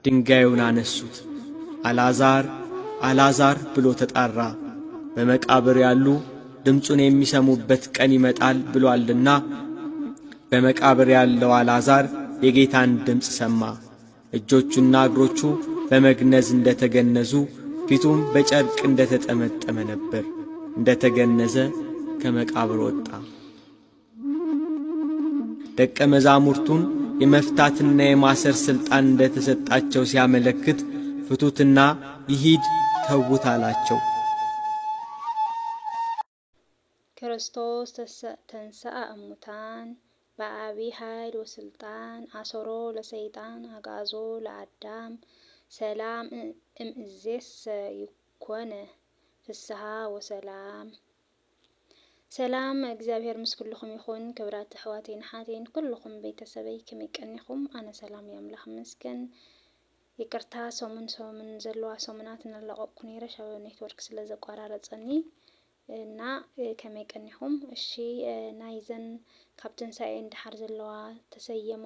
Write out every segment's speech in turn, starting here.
ድንጋዩን አነሱት። አልዓዛር አልዓዛር ብሎ ተጣራ። በመቃብር ያሉ ድምፁን የሚሰሙበት ቀን ይመጣል ብሎአልና። በመቃብር ያለው አልዓዛር የጌታን ድምፅ ሰማ። እጆቹና እግሮቹ በመግነዝ እንደተገነዙ፣ ፊቱም በጨርቅ እንደተጠመጠመ ነበር። እንደተገነዘ ከመቃብር ወጣ። ደቀ መዛሙርቱን የመፍታትና የማሰር ሥልጣን እንደተሰጣቸው ሲያመለክት ፍቱትና ይሂድ ተዉት አላቸው። ክርስቶስ ተንሥአ እሙታን በአቢይ ኃይል ወስልጣን አሰሮ ለሰይጣን አግዓዞ ለአዳም ሰላም እምይእዜሰ ይኮነ ፍስሐ ወሰላም። ሰላም እግዚአብሔር ምስ ኩልኩም ይኹን። ክብራት ኣሕዋተይን ሓተይን ኩልኩም ቤተሰበይ ከመይ ቀኒኹም? ኣነ ሰላም የኣምላኽ ይመስገን። ይቅርታ ሰሙን ዘለዋ ሰሙናት እናለቐቅኩ ነይረ ሻብ ኔትወርክ ስለ ዘቋራረፀኒ እና ከመይ ቀኒኹም? እሺ ናይዘን ካብ ትንሳኤ እንድሓር ዘለዋ ተሰየማ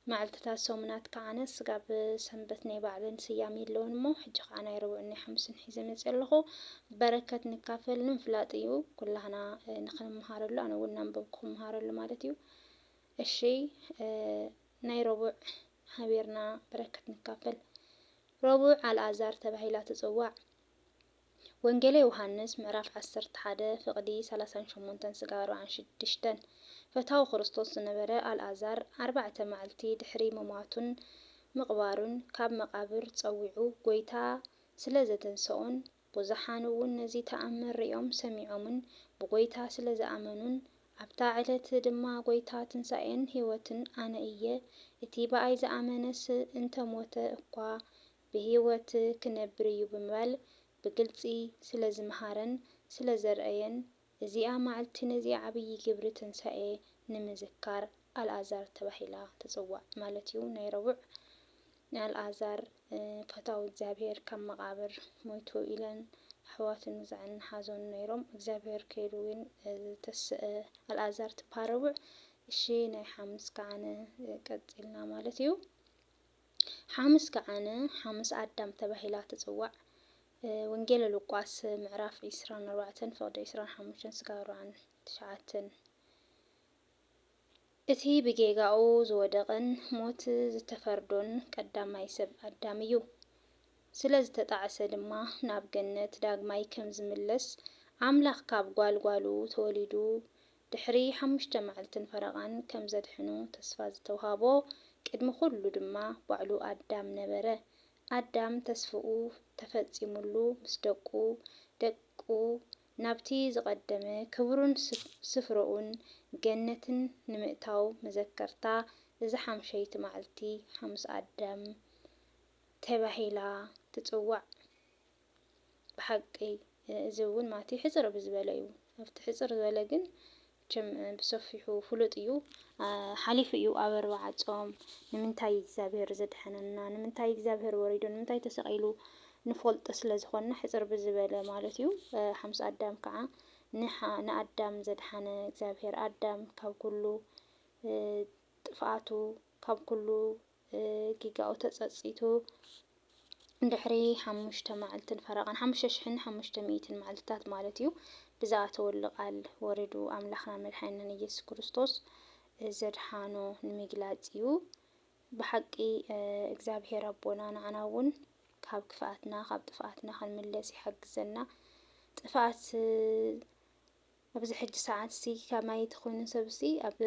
መዓልትታት ሰሙናት ከዓነ ስጋብ ሰንበት ናይ ባዕለን ስያሜ የለውን እሞ ሕጂ ከዓ ናይ ረቡዕ ናይ ሓሙስን ሒዘ መፅእ ኣለኹ። በረከት ንካፈል ንምፍላጥ እዩ ኩላህና ንክንመሃረሉ፣ ኣነ እውን ናንበብ ክመሃረሉ ማለት እዩ። እሺ ናይ ረቡዕ ሃቢርና በረከት ንካፈል። ረቡዕ ኣልዓዛር ተባሂላ ትፅዋዕ። ወንጌለ ዮሃንስ ምዕራፍ 11 ፍቕዲ 38 ስጋ 46 ፈታዊ ክርስቶስ ዝነበረ ኣልዓዛር 4 መዓልቲ ድሕሪ መሟቱን ምቕባሩን ካብ መቃብር ፀዊዑ ጎይታ ስለ ዘተንስኦን ብዙሓን እውን ነዚ ተኣምር ሪኦም ሰሚዖምን ብጎይታ ስለ ዝኣመኑን ኣብታ ዕለት ድማ ጎይታ ትንሳኤን ህይወትን ኣነ እየ፣ እቲ ብኣይ ዝኣመነስ እንተሞተ እኳ ብህይወት ክነብር እዩ ብምባል ብግልፂ ስለ ዝመሃረን ስለ ዘርአየን እዚኣ መዓልቲ ነዚ ዓብይ ግብሪ ትንሳኤ ንምዝካር ኣልዓዛር ተባሂላ ትፅዋዕ ማለት እዩ። ናይ ረቡዕ ኣልዓዛር ፈታዊ እግዚአብሔር ካብ መቃብር ሞይቱ ኢለን ኣሕዋትን ዝዕን ሓዘኑ ነይሮም። እግዚአብሔር ከይዱ ግን ተስአ ኣልዓዛር ትባረቡዕ። እሺ ናይ ሓሙስ ከዓነ ቀፂልና ማለት እዩ። ሓሙስ ከዓነ ሓሙስ ኣዳም ተባሂላ ትፅዋዕ። ወንጌለ ሉቃስ ምዕራፍ 24 ፍቕዲ 25 ስጋ 49 እቲ ብጌጋኡ ዝወደቐን ሞት ዝተፈርዶን ቀዳማይ ሰብ ኣዳም እዩ። ስለ ዝተጣዕሰ ድማ ናብ ገነት ዳግማይ ከም ዝምለስ ኣምላኽ ካብ ጓልጓሉ ተወሊዱ ድሕሪ 5 መዓልትን ፈረቓን ከም ዘድሕኑ ተስፋ ዝተውሃቦ ቅድሚ ኩሉ ድማ ባዕሉ ኣዳም ነበረ። ኣዳም ተስፍኡ ተፈፂሙሉ ምስ ደቁ ናብቲ ዝቐደመ ክብሩን ስፍርኡን ገነትን ንምእታው መዘከርታ እዚ ሓምሸይቲ መዓልቲ ሓሙስ ኣዳም ተባሂላ ትፅዋዕ። ብሓቂ እዚ እውን ማቲ ሕፅር ብዝበለ እዩ። ኣብቲ ሕፅር ዝበለ ግን ብሰፊሑ ፍሉጥ እዩ። ሓሊፉ እዩ ኣብ 4 ጾም ንምንታይ እግዚአብሔር ዘድሐነና፣ ንምንታይ እግዚአብሔር ወሪዱ፣ ንምንታይ ተሰቂሉ ንፈልጦ ስለ ዝኾነ ሕፅር ብዝበለ ማለት እዩ። ሓሙስ ኣዳም ከዓ ንኣዳም ዘድሐነ እግዚአብሔር ኣዳም ካብ ኩሉ ጥፍኣቱ ካብ ኩሉ ጊጋኡ ተፀፂቱ ድሕሪ 5 መዓልትን ፈረቓን 5500 መዓልትታት ማለት እዩ ብዝኣተወሉ ቃል ወሪዱ ኣምላኽና መድሓኒና ኢየሱስ ክርስቶስ ዘድሓኖ ንምግላፅ እዩ። ብሓቂ እግዚአብሔር ኣቦና ንዓና እውን ካብ ክፍኣትና ካብ ጥፍኣትና ክንምለስ ይሕግዘና። ጥፍኣት ኣብዚ ሕጂ ሰዓት እዚ ከማይ ትኾኑ ሰብሲ ኣብ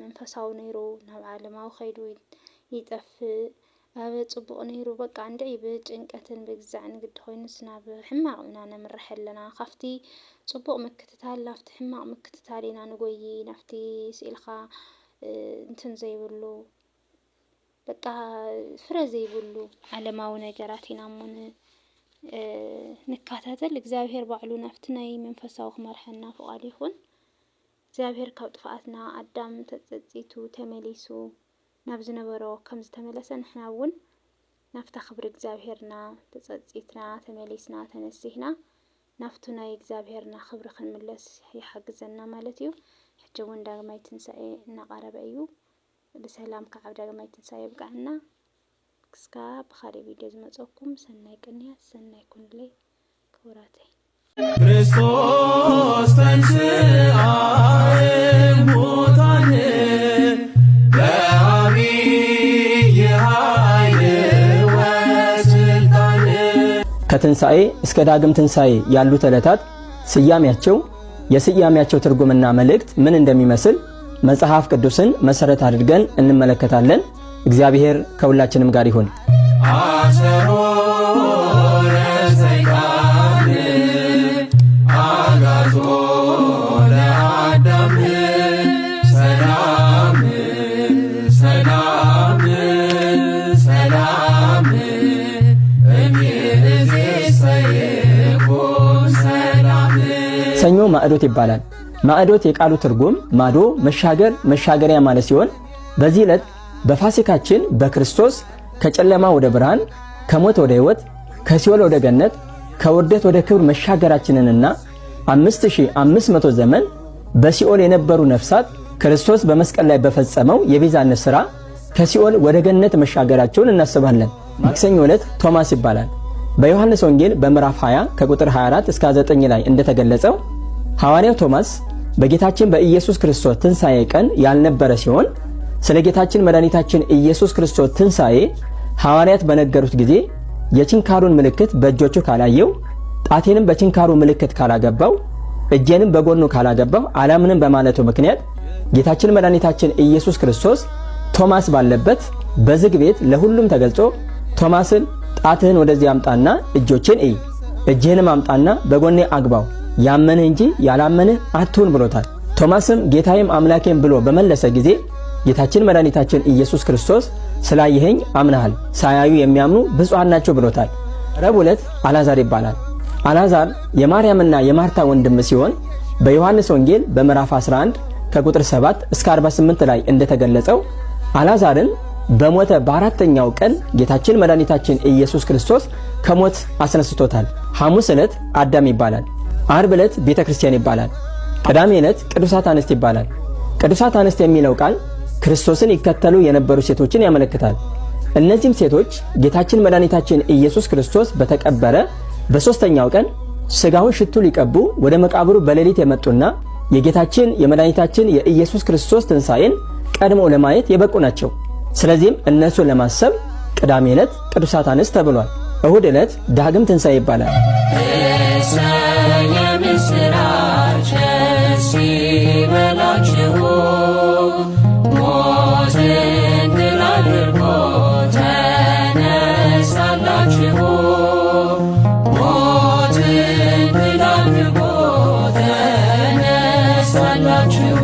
መንፈሳዊ ነይሩ ናብ ዓለማዊ ከይዱ ይጠፍእ፣ ኣብ ፅቡቕ ነይሩ በቃ እንድዒ ብጭንቀትን ብግዛዕን ግዲ ኮይኑስ ናብ ሕማቕ ኢና ነምርሕ ኣለና። ካፍቲ ፅቡቕ ምክትታል ናብቲ ሕማቕ ምክትታል ኢና ንጎይ። ናብቲ ስኢልካ እንትን ዘይብሉ በቃ ፍረ ዘይብሉ ዓለማዊ ነገራት ኢና እሞ ንከታተል። እግዚአብሔር ባዕሉ ናብቲ ናይ መንፈሳዊ ክመርሐና ፍቃዱ ይኹን። እግዚአብሔር ካብ ጥፍኣትና ኣዳም ተፀፂቱ ተመሊሱ ናብ ዝነበሮ ከም ዝተመለሰ ንሕና እውን ናብታ ክብሪ እግዚአብሔርና ተፀፂትና ተመሊስና ተነሲሕና ናብቱ ናይ እግዚአብሔርና ክብሪ ክንምለስ ይሕግዘና ማለት እዩ። ሕጂ እውን ዳግማይ ትንሳኤ እናቀረበ እዩ። ብሰላም ካብ ዳግማይ ትንሳኤ ይብቃዕና። እስካ በኻልእ ቪድዮ ዝመፀኩም ሰናይ ቅንያት ሰናይ ኩንለይ ክቡራተይ ክርስቶስ ተንሥአ እሙታን በዐቢይ ኃይል ወሥልጣን። ከትንሣኤ እስከ ዳግም ትንሣኤ ያሉት ዕለታት ስያሜያቸው፣ የስያሜያቸው ትርጉምና መልእክት ምን እንደሚመስል መጽሐፍ ቅዱስን መሰረት አድርገን እንመለከታለን። እግዚአብሔር ከሁላችንም ጋር ይሁን። አሰሮ ለሰይጣን አጋዞ ለአዳም ሰላም ሰላም ሰላም እምይእዜሰ ይኩን ሰላም። ሰኞ ማዕዶት ይባላል። ማዕዶት የቃሉ ትርጉም ማዶ መሻገር፣ መሻገሪያ ማለት ሲሆን በዚህ ዕለት በፋሲካችን በክርስቶስ ከጨለማ ወደ ብርሃን፣ ከሞት ወደ ሕይወት፣ ከሲኦል ወደ ገነት፣ ከውርደት ወደ ክብር መሻገራችንንና 5500 ዘመን በሲኦል የነበሩ ነፍሳት ክርስቶስ በመስቀል ላይ በፈጸመው የቤዛነት ሥራ ከሲኦል ወደ ገነት መሻገራቸውን እናስባለን። ማክሰኞ ዕለት ቶማስ ይባላል። በዮሐንስ ወንጌል በምዕራፍ 20 ከቁጥር 24 እስከ 9 ላይ እንደተገለጸው ሐዋርያው ቶማስ በጌታችን በኢየሱስ ክርስቶስ ትንሣኤ ቀን ያልነበረ ሲሆን ስለ ጌታችን መድኃኒታችን ኢየሱስ ክርስቶስ ትንሣኤ ሐዋርያት በነገሩት ጊዜ የችንካሩን ምልክት በእጆቹ ካላየው፣ ጣቴንም በችንካሩ ምልክት ካላገባው፣ እጄንም በጎኑ ካላገባው አላምንም በማለቱ ምክንያት ጌታችን መድኃኒታችን ኢየሱስ ክርስቶስ ቶማስ ባለበት በዝግ ቤት ለሁሉም ተገልጾ ቶማስን ጣትህን ወደዚህ አምጣና እጆችን እይ፣ እጅህንም አምጣና በጎኔ አግባው፣ ያመንህ እንጂ ያላመንህ አትሁን ብሎታል። ቶማስም ጌታዬም አምላኬም ብሎ በመለሰ ጊዜ ጌታችን መድኃኒታችን ኢየሱስ ክርስቶስ ስላየኸኝ አምነሃል፣ ሳያዩ የሚያምኑ ብፁዓን ናቸው ብሎታል። ረቡዕ ዕለት አልዓዛር ይባላል። አልዓዛር የማርያምና የማርታ ወንድም ሲሆን በዮሐንስ ወንጌል በምዕራፍ 11 ከቁጥር 7 እስከ 48 ላይ እንደተገለጸው አልዓዛርን በሞተ በአራተኛው ቀን ጌታችን መድኃኒታችን ኢየሱስ ክርስቶስ ከሞት አስነስቶታል። ሐሙስ ዕለት አዳም ይባላል። ዓርብ ዕለት ቤተ ክርስቲያን ይባላል። ቅዳሜ ዕለት ቅዱሳት አንስት ይባላል። ቅዱሳት አንስት የሚለው ቃል ክርስቶስን ይከተሉ የነበሩ ሴቶችን ያመለክታል። እነዚህም ሴቶች ጌታችን መድኃኒታችን ኢየሱስ ክርስቶስ በተቀበረ በሦስተኛው ቀን ሥጋውን ሽቱ ሊቀቡ ወደ መቃብሩ በሌሊት የመጡና የጌታችን የመድኃኒታችን የኢየሱስ ክርስቶስ ትንሣኤን ቀድመው ለማየት የበቁ ናቸው። ስለዚህም እነሱን ለማሰብ ቅዳሜ ዕለት ቅዱሳት አንስት ተብሏል። እሁድ ዕለት ዳግም ትንሣኤ ይባላል። የምስራች ደስ ይበላችሁ ሞትን ድል አድርጎ ተነሳላችሁ ሞትን ድል አድርጎ ተነሳላችሁ